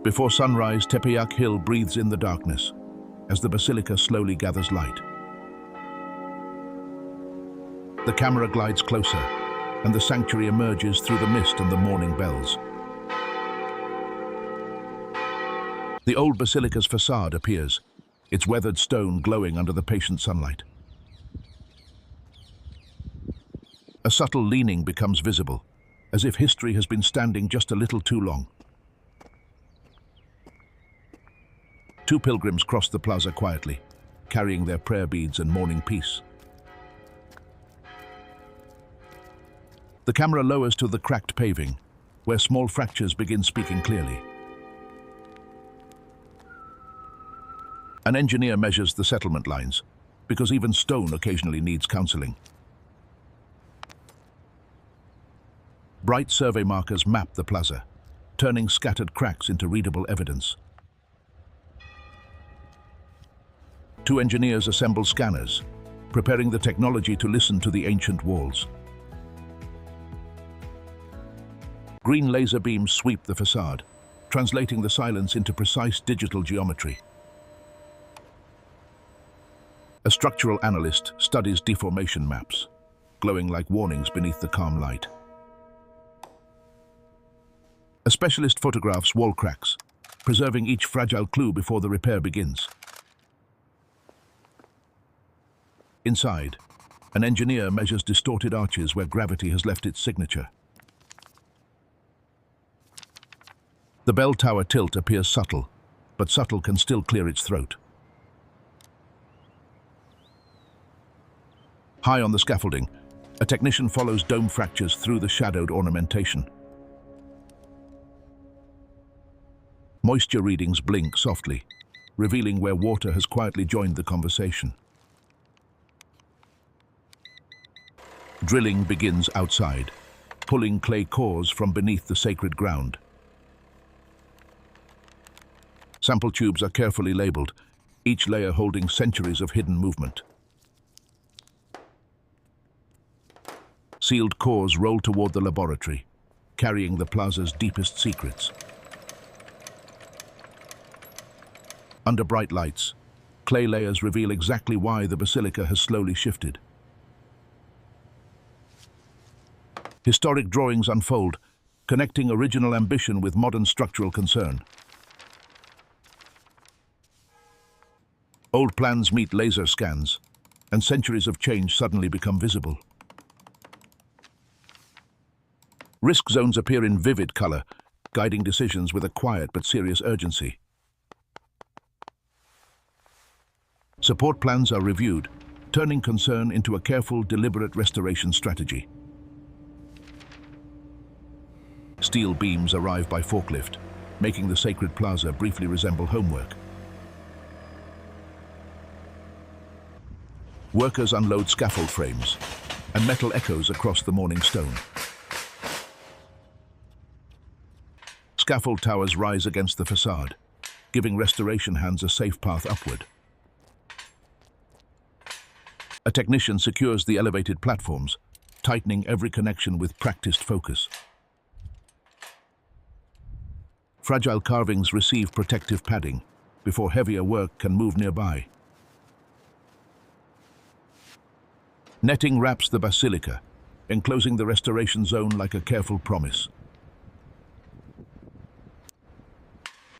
Before sunrise, Tepeyac Hill breathes in the darkness as the basilica slowly gathers light. The camera glides closer, and the sanctuary emerges through the mist and the morning bells. The old basilica's facade appears, its weathered stone glowing under the patient sunlight. A subtle leaning becomes visible, as if history has been standing just a little too long. Two pilgrims cross the plaza quietly, carrying their prayer beads and mourning peace. The camera lowers to the cracked paving, where small fractures begin speaking clearly. An engineer measures the settlement lines, because even stone occasionally needs counseling. Bright survey markers map the plaza, turning scattered cracks into readable evidence. Two engineers assemble scanners, preparing the technology to listen to the ancient walls. Green laser beams sweep the facade, translating the silence into precise digital geometry. A structural analyst studies deformation maps, glowing like warnings beneath the calm light. A specialist photographs wall cracks, preserving each fragile clue before the repair begins. Inside, an engineer measures distorted arches where gravity has left its signature. The bell tower tilt appears subtle, but subtle can still clear its throat. High on the scaffolding, a technician follows dome fractures through the shadowed ornamentation. Moisture readings blink softly, revealing where water has quietly joined the conversation. Drilling begins outside, pulling clay cores from beneath the sacred ground. Sample tubes are carefully labeled, each layer holding centuries of hidden movement. Sealed cores roll toward the laboratory, carrying the plaza's deepest secrets. Under bright lights, clay layers reveal exactly why the basilica has slowly shifted. Historic drawings unfold, connecting original ambition with modern structural concern. Old plans meet laser scans, and centuries of change suddenly become visible. Risk zones appear in vivid color, guiding decisions with a quiet but serious urgency. Support plans are reviewed, turning concern into a careful, deliberate restoration strategy. Steel beams arrive by forklift, making the sacred plaza briefly resemble homework. Workers unload scaffold frames, and metal echoes across the morning stone. Scaffold towers rise against the facade, giving restoration hands a safe path upward. A technician secures the elevated platforms, tightening every connection with practiced focus. Fragile carvings receive protective padding before heavier work can move nearby. Netting wraps the basilica, enclosing the restoration zone like a careful promise.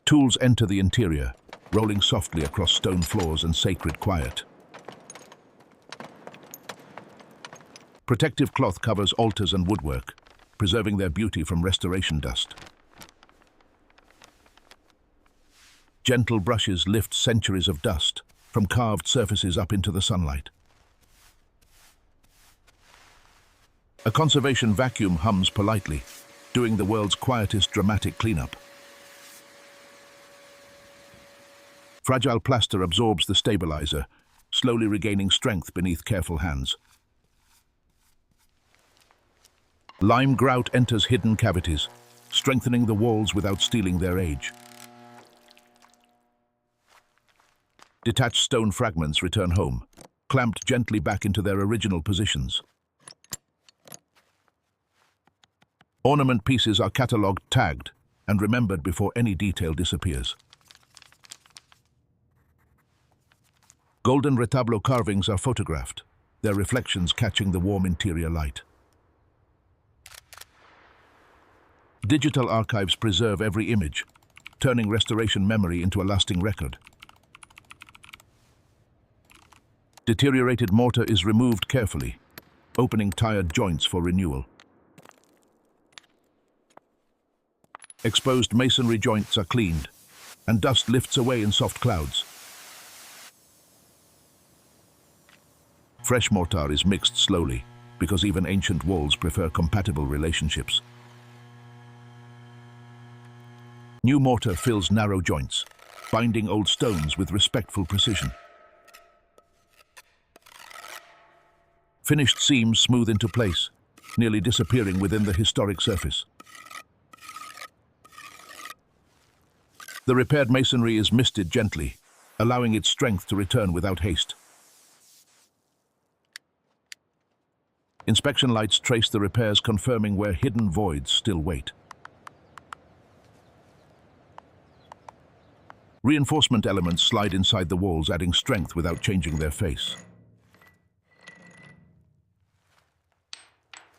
Tools enter the interior, rolling softly across stone floors and sacred quiet. Protective cloth covers altars and woodwork, preserving their beauty from restoration dust. Gentle brushes lift centuries of dust from carved surfaces up into the sunlight. A conservation vacuum hums politely, doing the world's quietest dramatic cleanup. Fragile plaster absorbs the stabilizer, slowly regaining strength beneath careful hands. Lime grout enters hidden cavities, strengthening the walls without stealing their age. Detached stone fragments return home, clamped gently back into their original positions. Ornament pieces are catalogued, tagged, and remembered before any detail disappears. Golden retablo carvings are photographed, their reflections catching the warm interior light. Digital archives preserve every image, turning restoration memory into a lasting record. Deteriorated mortar is removed carefully, opening tired joints for renewal. Exposed masonry joints are cleaned, and dust lifts away in soft clouds. Fresh mortar is mixed slowly, because even ancient walls prefer compatible relationships. New mortar fills narrow joints, binding old stones with respectful precision. Finished seams smooth into place, nearly disappearing within the historic surface. The repaired masonry is misted gently, allowing its strength to return without haste. Inspection lights trace the repairs, confirming where hidden voids still wait. Reinforcement elements slide inside the walls, adding strength without changing their face.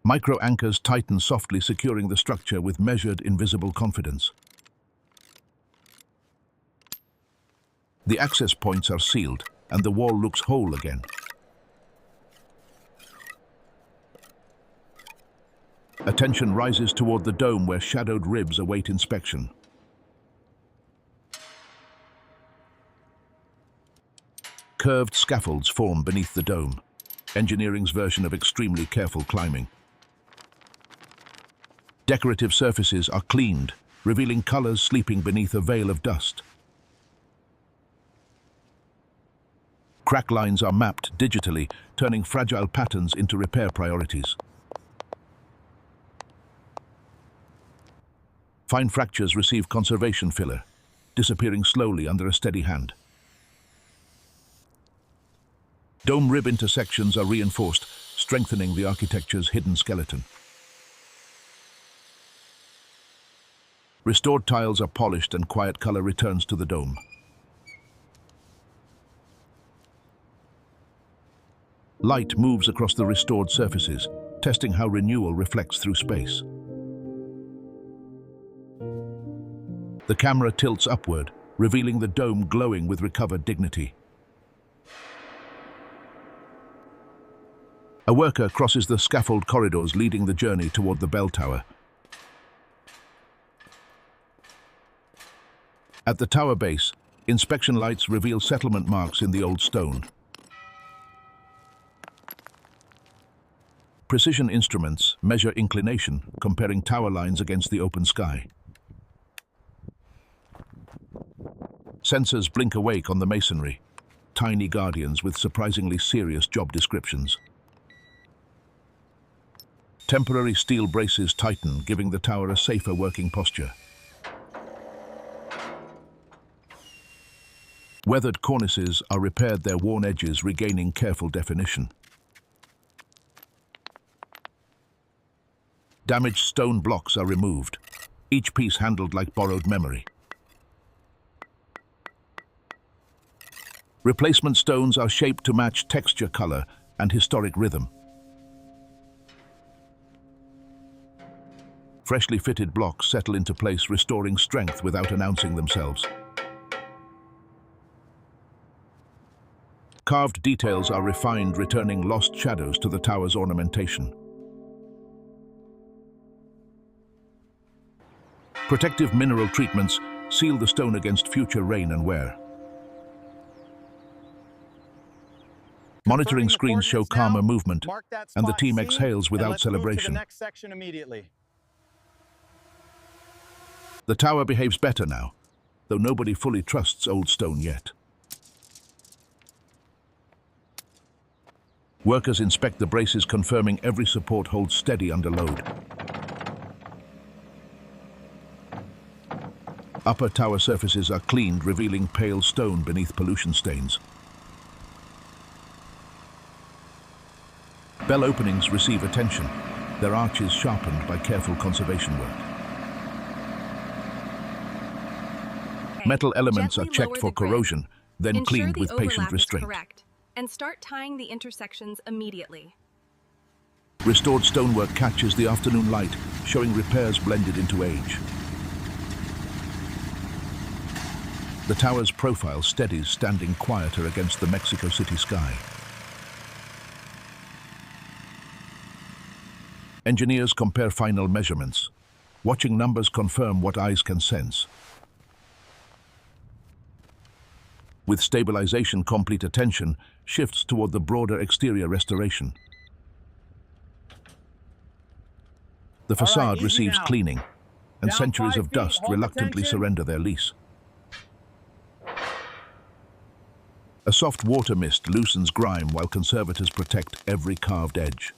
Micro anchors tighten softly, securing the structure with measured, invisible confidence. The access points are sealed, and the wall looks whole again. Attention rises toward the dome, where shadowed ribs await inspection. Curved scaffolds form beneath the dome, engineering's version of extremely careful climbing. Decorative surfaces are cleaned, revealing colors sleeping beneath a veil of dust. Crack lines are mapped digitally, turning fragile patterns into repair priorities. Fine fractures receive conservation filler, disappearing slowly under a steady hand. Dome rib intersections are reinforced, strengthening the architecture's hidden skeleton. Restored tiles are polished and quiet color returns to the dome. Light moves across the restored surfaces, testing how renewal reflects through space. The camera tilts upward, revealing the dome glowing with recovered dignity. A worker crosses the scaffold corridors, leading the journey toward the bell tower. At the tower base, inspection lights reveal settlement marks in the old stone. Precision instruments measure inclination, comparing tower lines against the open sky. Sensors blink awake on the masonry, tiny guardians with surprisingly serious job descriptions. Temporary steel braces tighten, giving the tower a safer working posture. Weathered cornices are repaired, their worn edges regaining careful definition. Damaged stone blocks are removed, each piece handled like borrowed memory. Replacement stones are shaped to match texture, color, and historic rhythm. Freshly fitted blocks settle into place, restoring strength without announcing themselves. Carved details are refined, returning lost shadows to the tower's ornamentation. Protective mineral treatments seal the stone against future rain and wear. Monitoring screens show calmer movement, and the team exhales without celebration. The tower behaves better now, though nobody fully trusts old stone yet. Workers inspect the braces, confirming every support holds steady under load. Upper tower surfaces are cleaned, revealing pale stone beneath pollution stains. Bell openings receive attention, their arches sharpened by careful conservation work. Metal elements are checked for corrosion, then cleaned with patient restraint. And start tying the intersections immediately. Restored stonework catches the afternoon light, showing repairs blended into age. The tower's profile steadies, standing quieter against the Mexico City sky. Engineers compare final measurements. Watching numbers confirm what eyes can sense. With stabilization, complete attention shifts toward the broader exterior restoration. The facade receives cleaning, and centuries of dust reluctantly surrender their lease. A soft water mist loosens grime while conservators protect every carved edge.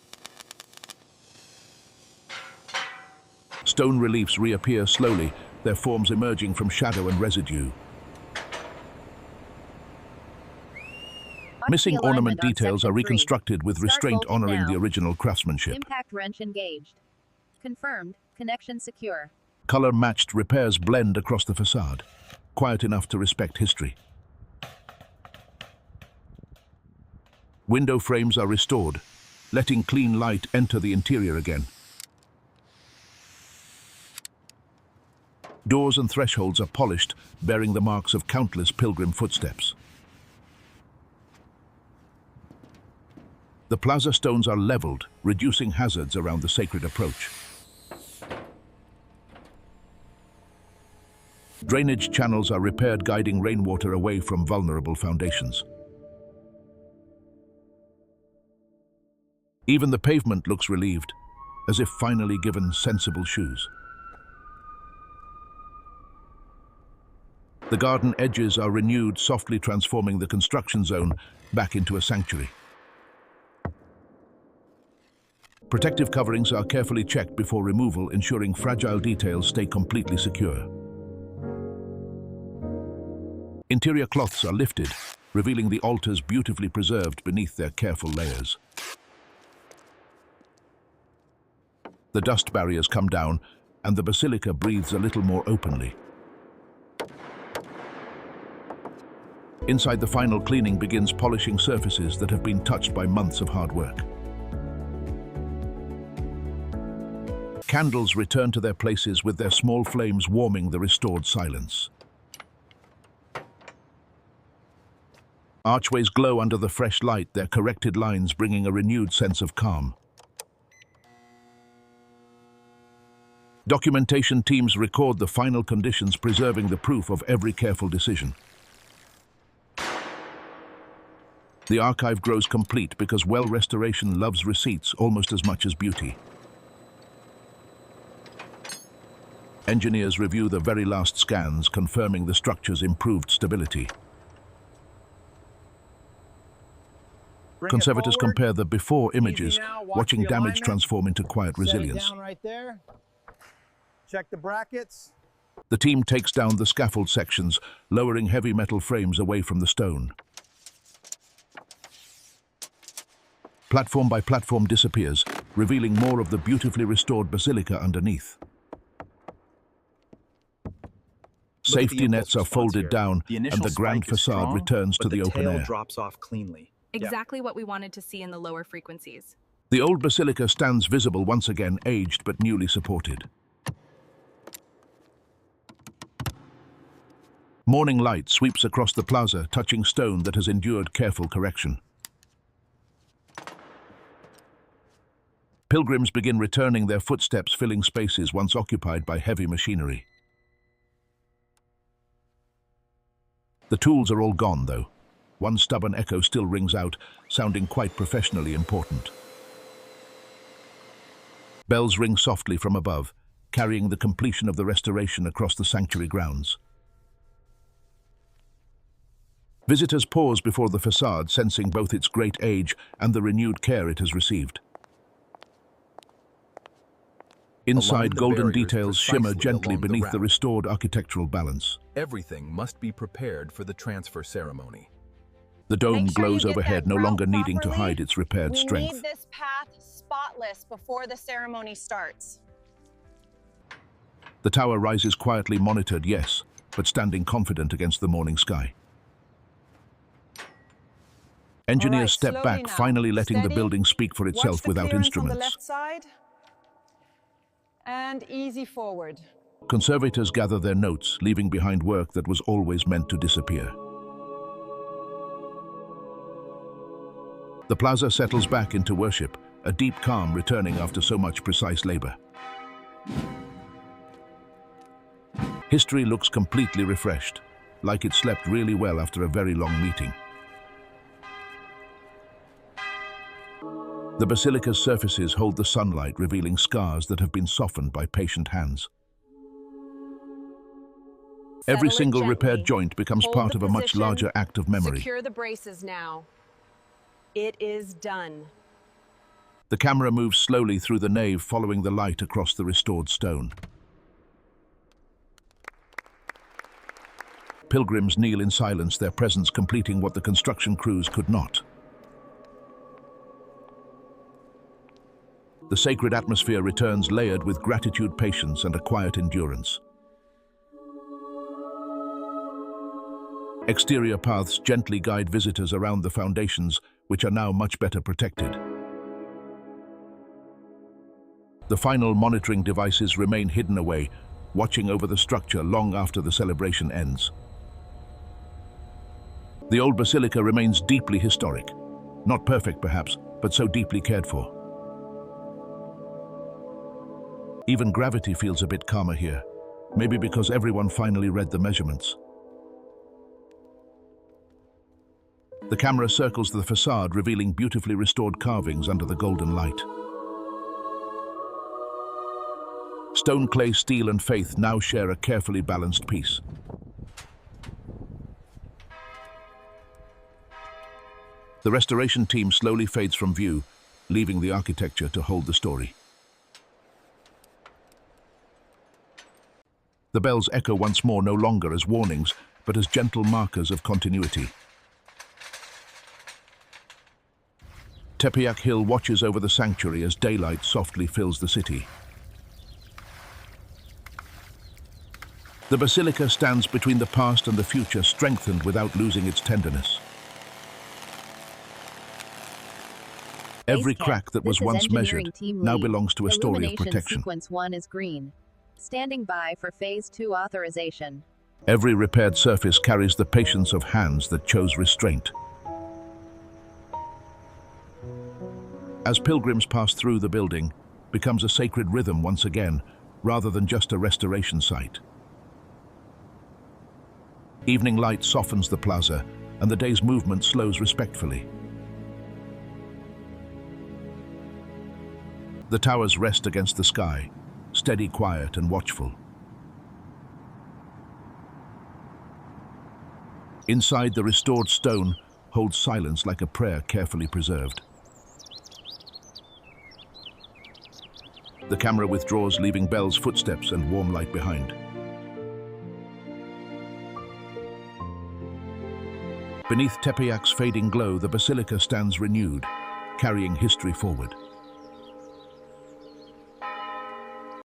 Stone reliefs reappear slowly, their forms emerging from shadow and residue. Missing ornament details are reconstructed with restraint honoring the original craftsmanship. Impact wrench engaged. Confirmed. Connection secure. Color-matched repairs blend across the facade, quiet enough to respect history. Window frames are restored, letting clean light enter the interior again. Doors and thresholds are polished, bearing the marks of countless pilgrim footsteps. The plaza stones are leveled, reducing hazards around the sacred approach. Drainage channels are repaired, guiding rainwater away from vulnerable foundations. Even the pavement looks relieved, as if finally given sensible shoes. The garden edges are renewed, softly transforming the construction zone back into a sanctuary. Protective coverings are carefully checked before removal, ensuring fragile details stay completely secure. Interior cloths are lifted, revealing the altars beautifully preserved beneath their careful layers. The dust barriers come down, and the basilica breathes a little more openly. Inside, the final cleaning begins, polishing surfaces that have been touched by months of hard work. Candles return to their places, with their small flames warming the restored silence. Archways glow under the fresh light, their corrected lines bringing a renewed sense of calm. Documentation teams record the final conditions, preserving the proof of every careful decision. The archive grows complete because restoration loves receipts almost as much as beauty. Engineers review the very last scans, confirming the structure's improved stability. Conservators compare the before images, watching damage transform into quiet resilience. Check the brackets. The team takes down the scaffold sections, lowering heavy metal frames away from the stone. Platform by platform disappears, revealing more of the beautifully restored basilica underneath. Safety nets are folded down, and the grand facade returns to the open air. Drops off cleanly. Exactly what we wanted to see in the lower frequencies. The old basilica stands visible once again, aged but newly supported. Morning light sweeps across the plaza, touching stone that has endured careful correction. Pilgrims begin returning, their footsteps filling spaces once occupied by heavy machinery. The tools are all gone, though. One stubborn echo still rings out, sounding quite professionally important. Bells ring softly from above, carrying the completion of the restoration across the sanctuary grounds. Visitors pause before the facade, sensing both its great age and the renewed care it has received. Inside, golden details shimmer gently beneath the restored architectural balance. Everything must be prepared for the transfer ceremony. The dome glows overhead, no longer needing to hide its repaired strength. We need this path spotless before the ceremony starts. The tower rises quietly, monitored, yes, but standing confident against the morning sky. Engineers step slowly back, now. finally letting the Steady. building speak for Watch itself the without clearance on the instruments. left side. And easy forward. Conservators gather their notes, leaving behind work that was always meant to disappear. The plaza settles back into worship, a deep calm returning after so much precise labor. History looks completely refreshed, like it slept really well after a very long meeting. The basilica's surfaces hold the sunlight, revealing scars that have been softened by patient hands. Every Settle it single gently. repaired joint becomes Hold part the of a much position. larger act of memory. Secure the braces now. It is done. The camera moves slowly through the nave, following the light across the restored stone. Pilgrims kneel in silence, their presence completing what the construction crews could not. The sacred atmosphere returns, layered with gratitude, patience, and a quiet endurance. Exterior paths gently guide visitors around the foundations, which are now much better protected. The final monitoring devices remain hidden away, watching over the structure long after the celebration ends. The old basilica remains deeply historic. Not perfect, perhaps, but so deeply cared for. Even gravity feels a bit calmer here, maybe because everyone finally read the measurements. The camera circles the facade, revealing beautifully restored carvings under the golden light. Stone, clay, steel, and faith now share a carefully balanced piece. The restoration team slowly fades from view, leaving the architecture to hold the story. The bells echo once more, no longer as warnings, but as gentle markers of continuity. Tepeyac Hill watches over the sanctuary as daylight softly fills the city. The basilica stands between the past and the future, strengthened without losing its tenderness. Every crack that was once measured now belongs to a story of protection. Sequence 1 is green. Standing by for Phase 2 authorization. Every repaired surface carries the patience of hands that chose restraint. As pilgrims pass through, the building becomes a sacred rhythm once again, rather than just a restoration site. Evening light softens the plaza, and the day's movement slows respectfully. The towers rest against the sky, steady, quiet, and watchful. Inside, the restored stone holds silence like a prayer carefully preserved. The camera withdraws, leaving bells, footsteps, and warm light behind. Beneath Tepeyac's fading glow, the basilica stands renewed, carrying history forward.